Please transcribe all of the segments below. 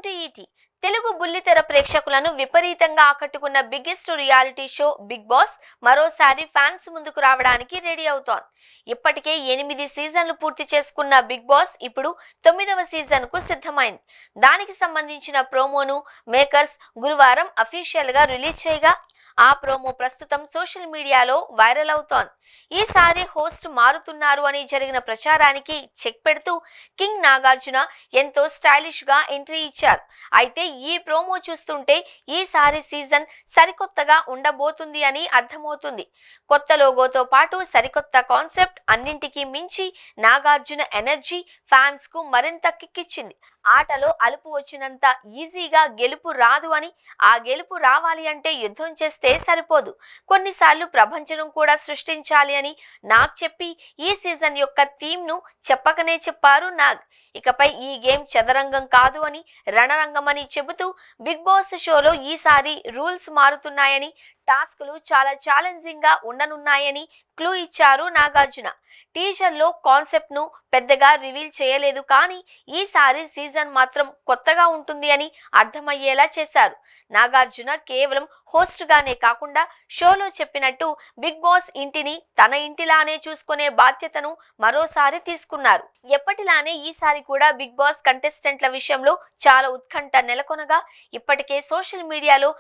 Welcome to ఈటీ. తెలుగు బుల్లితెర ప్రేక్షకులను విపరీతంగా ఆకట్టుకున్న biggest reality show Big Boss మరోసారి ఫ్యాన్స్ ముందుకు రావడానికి రెడీ అవుతోంది. ఇప్పటికే 8 సీజన్లు పూర్తి చేసుకున్న బిగ్ బాస్ ఇప్పుడు 9వ సీజన్ కు సిద్ధమైంది. దానికి సంబంధించిన ప్రోమోను మేకర్స్ గురువారం అఫీషియల్ గా రిలీజ్ చేయగా ఆ ప్రోమో ప్రస్తుతం సోషల్ మీడియాలో వైరల్ అవుతోంది. ఈసారి హోస్ట్ మారుతున్నారు అని జరిగిన ప్రచారానికి చెక్ పెడుతూ కింగ్ నాగార్జున ఎంతో స్టైలిష్ గా ఎంట్రీ ఇచ్చారు. అయితే ఈ ప్రోమో చూస్తుంటే ఈసారి సీజన్ సరికొత్తగా ఉండబోతుంది అని అర్థమవుతుంది. కొత్త లోగోతో పాటు సరికొత్త కాన్సెప్ట్, అన్నింటికీ మించి నాగార్జున ఎనర్జీ ఫ్యాన్స్ కు మరింత కిక్కిచ్చింది. ఆటలో అలుపు వచ్చినంత ఈజీగా గెలుపు రాదు అని, ఆ గెలుపు రావాలి అంటే యుద్ధం చేస్తే సరిపోదు, కొన్నిసార్లు ప్రపంచం కూడా సృష్టించాలి అని నాగ్ చెప్పి ఈ సీజన్ యొక్క థీమ్ ను చెప్పకనే చెప్పారు నాగ్. ఇకపై ఈ గేమ్ చదరంగం కాదు అని, రణరంగం అని చెబుతూ బిగ్ బాస్ షోలో ఈసారి రూల్స్ మారుతున్నాయని, టాస్క్లు చాలా ఛాలెంజింగ్ గా ఉండనున్నాయని క్లూ ఇచ్చారు నాగార్జున. టీజర్ లో కాన్సెప్ట్ ను పెద్దగా రివీల్ చేయలేదు, కానీ ఈసారి సీజన్ మాత్రం కొత్తగా ఉంటుంది అని అర్థమయ్యేలా చేశారు. నాగార్జున కేవలం హోస్ట్ గానే కాకుండా షోలో చెప్పినట్టు బిగ్ బాస్ ఇంటిని తన ఇంటిలానే చూసుకునే బాధ్యతను మరోసారి తీసుకున్నారు. ఎప్పటిలానే ఈసారి కూడా బిగ్ బాస్ కంటెస్టెంట్ల విషయంలో చాలా ఉత్కంఠ నెలకొనగా ఇప్పటికే సోషల్ మీడియాలో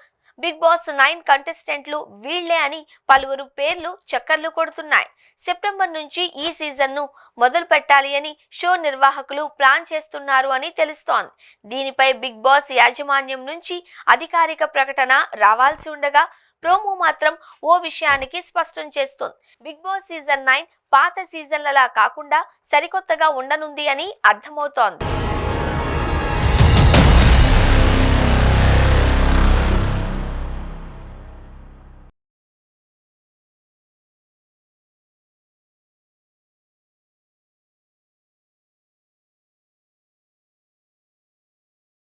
బిగ్ బాస్ 9 కంటెస్టెంట్లు వీళ్లే అని పలువురు పేర్లు చక్కర్లు కొడుతున్నాయి. సెప్టెంబర్ నుంచి ఈ సీజన్ ను మొదలు పెట్టాలి అని షో నిర్వాహకులు ప్లాన్ చేస్తున్నారు అని తెలుస్తోంది. దీనిపై బిగ్ బాస్ యాజమాన్యం నుంచి అధికారిక ప్రకటన రావాల్సి ఉండగా ప్రోమో మాత్రం ఓ విషయానికి స్పష్టం చేస్తోంది. బిగ్ బాస్ సీజన్ 9 పాత సీజన్లలా కాకుండా సరికొత్తగా ఉండనుంది అని అర్థమవుతోంది.